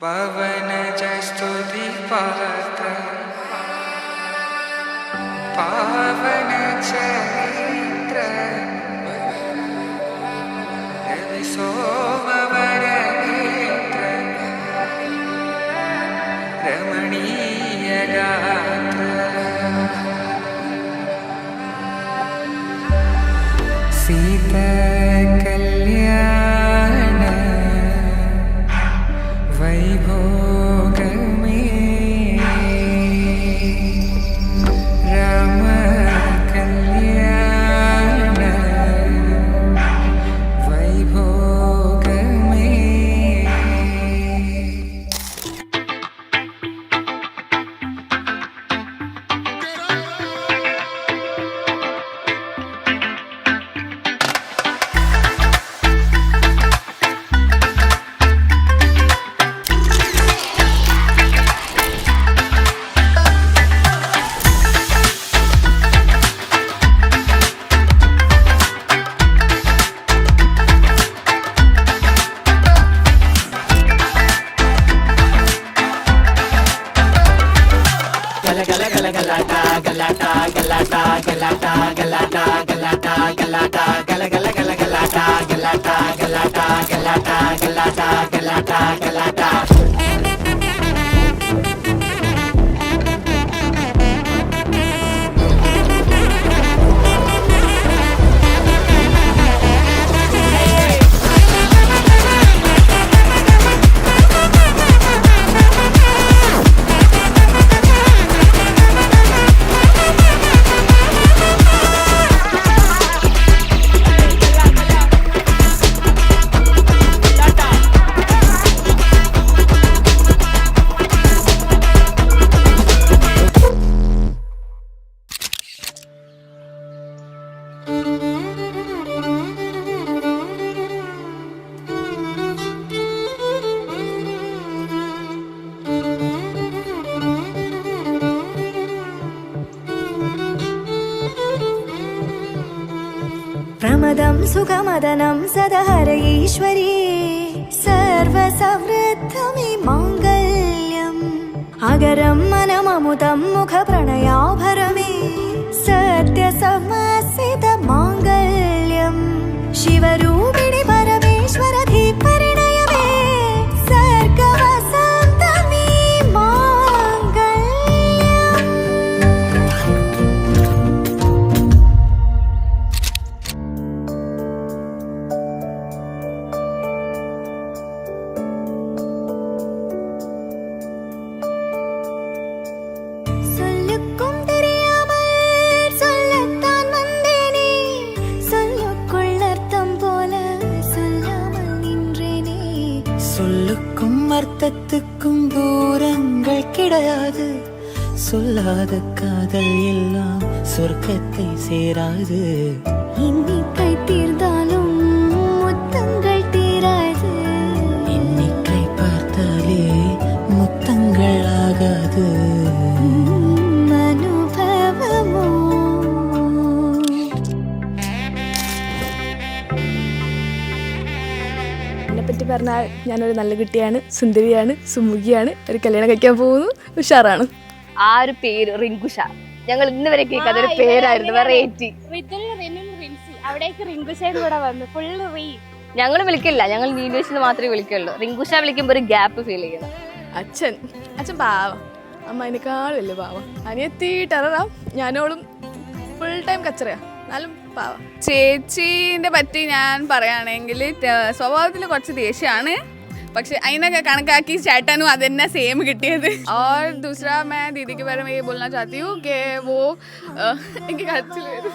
पवनज स्तुति पात्र पावन चरित्र रवि सोमवर नेत्र रमणीय गात्र सीता कल्याण वैभोग में राम कल्याण वैभोग में प्रमदं सुखमदनं सदहर ईश्वरी सर्वसमृद्धमे माङ्गल्यम् अगरं मनममुदं मुखप्रणयाभरमे सत्यसमसित माङ्गल्यम् शिवरूपिणि परमेश्वरधि परिणयमे सर्गवसन्तमे माङ्गल्यम् சொல்லுக்கும் தெரியாமல் சொல்லத்தான் வந்தேனே சொல்லுக்குள் அர்த்தம் போல சொல்லாமல் நின்றேனே சொல்லுக்கும் அர்த்தத்துக்கும் தூரங்கள் கிடையாது சொல்லாத காதல் எல்லாம் சொர்க்கத்தை சேராது எண்ணிக்கை தீர்ந்தாலும் முத்தங்கள் தீராது எண்ணிக்கை பார்த்தாலே முத்தங்கள் ஆகாது அனுபவமோ എന്നെപ്പറ്റി പറഞ്ഞാൽ ഞാനൊരു നല്ല കുട്ടിയാണ്, സുന്ദരിയാണ്, സുമുഖിയാണ്, ഒരു കല്യാണം കഴിക്കാൻ പോകുന്നു, ഉഷാറാണ്. ആ ഒരു പേര് റിങ്കുഷ, ഞങ്ങൾ ഇന്ന് വരെ കേൾക്കാത്ത ഒരു പേരായിരുന്നു. വെറൈറ്റി. ഞങ്ങൾ വിളിക്കില്ല, ഞങ്ങൾ നീലേഷിന് മാത്രമേ വിളിക്കുള്ളൂ. റിങ്കുഷ വിളിക്കുമ്പോൾ ഒരു ഗ്യാപ്പ് ഫീൽ ചെയ്യണം. അച്ഛൻ പാവം, അമ്മ അതിനേക്കാളും വലിയ പാവം. അനിയത്തി ടെററാ, ഞാനോളും ഫുൾ ടൈം കച്ചറയാ, എന്നാലും പാവം. ചേച്ചീൻ്റെ പറ്റി ഞാൻ പറയുകയാണെങ്കിൽ സ്വഭാവത്തിൽ കുറച്ച് ദേഷ്യമാണ്, പക്ഷെ അതിനൊക്കെ കണക്കാക്കി ചേട്ടനും അത് തന്നെ സെയിം കിട്ടിയത്. और दूसरा मैं दीदी के बारे में ये बोलना चाहती हूँ कि वो എനിക്ക് കരച്ചിൽ വരും.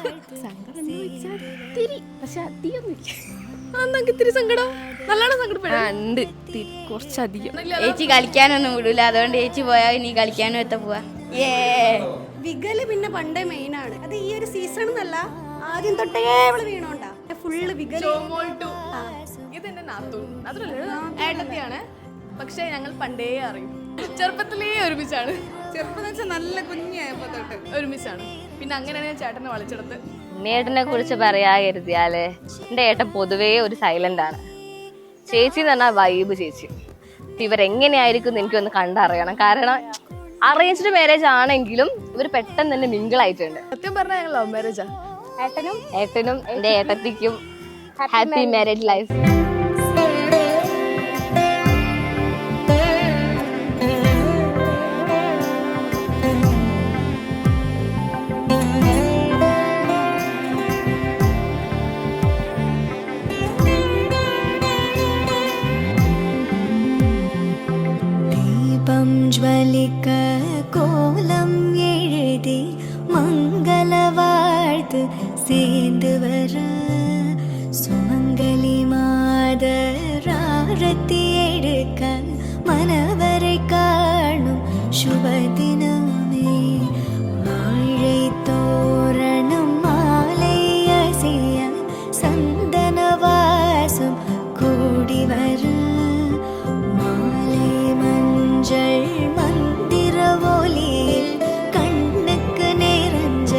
അന്നൊക്കെ ഇത്തിരി സങ്കടം, നല്ലോണം സങ്കടപ്പെടും. കുറച്ചധികം. ചേച്ചി കളിക്കാനൊന്നും വിടൂല, അതുകൊണ്ട് ചേച്ചി പോയാൽ ഇനി കളിക്കാനും എത്ത പോവാ. വികല് പിന്നെ പണ്ടേ മെയിൻ ആണ്. അത് ഈ ഒരു സീസൺ എന്നല്ല, ആദ്യം തൊട്ടേ അവള് വീണോണ്ടാ ഫുള്ള് വികല്. ഇതെന്റെ നാത്തൂൻ, ഏട്ടത്തിയാണ്, പക്ഷെ ഞങ്ങൾ പണ്ടേ അറിയും, ചെറുപ്പത്തിലേ ഒരുമിച്ചാണ്. ചെറുപ്പം വെച്ചാൽ നല്ല കുഞ്ഞായപ്പോ തൊട്ട് ഒരുമിച്ചാണ്. പിന്നെ അങ്ങനെയാണ് ഞാൻ ചേട്ടനെ വളച്ചെടുത്ത്. ഏട്ടനെ കുറിച്ച് പറയാ കരുതിയാല്, എന്റെ ഏട്ടൻ പൊതുവേ ഒരു സൈലന്റ് ആണ്. ചേച്ചി എന്ന് പറഞ്ഞാൽ വൈബ് ചേച്ചി. ഇവരെങ്ങനെയായിരിക്കും എനിക്കൊന്ന് കണ്ടറിയണം. കാരണം അറേഞ്ച്ഡ് മാരേജ് ആണെങ്കിലും ഇവർ പെട്ടെന്ന് തന്നെ മിങ്കിളായിട്ടുണ്ട്. സത്യം പറഞ്ഞാൽ ഞങ്ങൾ ലവ് മാരേജാ. ഏട്ടനും എന്റെ ഏട്ടത്തിക്കും ഹാപ്പി മാരേജ് ലൈഫ്. ദീപം ജ്വലിക്ക കോലം എഴുതി മംഗളവാഴ്ത്ത് சேர்ந்து வர சுமங்கலி மாதராரத்தி எடுக்க மனவரை காணும் சுபதினமே வாழை தோரணம் மாலை அசைய சந்தன வாசம் கூடி வர மாலை மஞ்சள் மந்திர ஒலியில் கண்ணுக்கு நிறைஞ்ச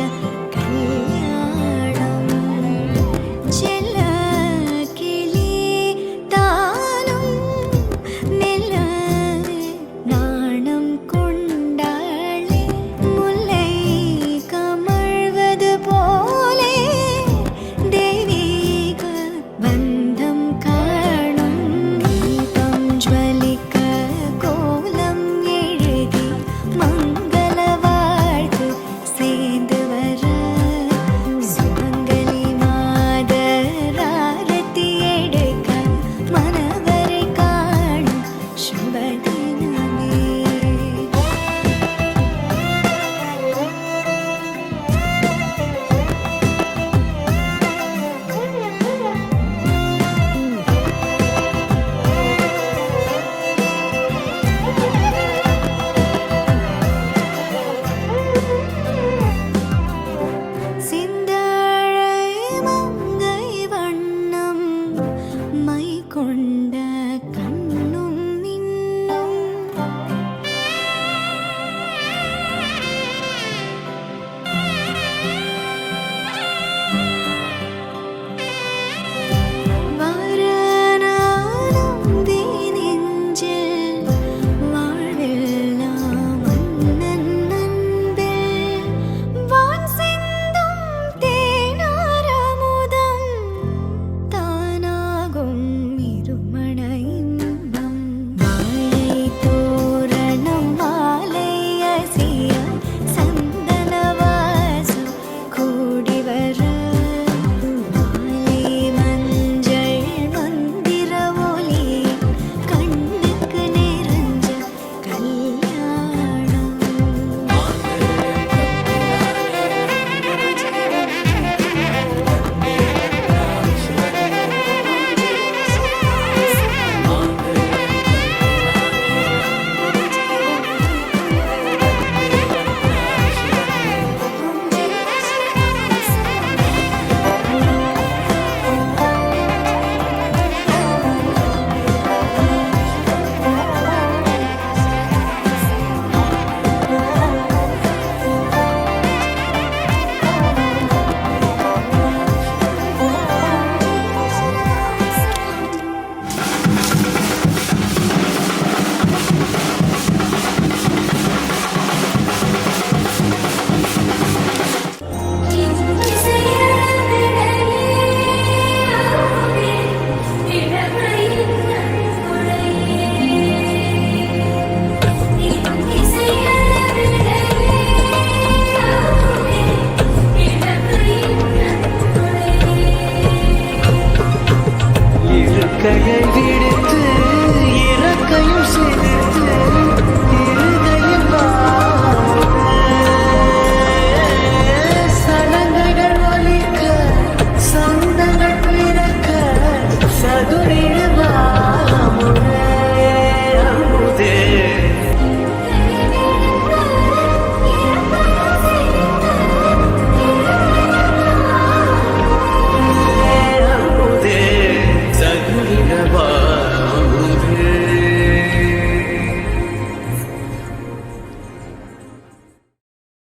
Saduri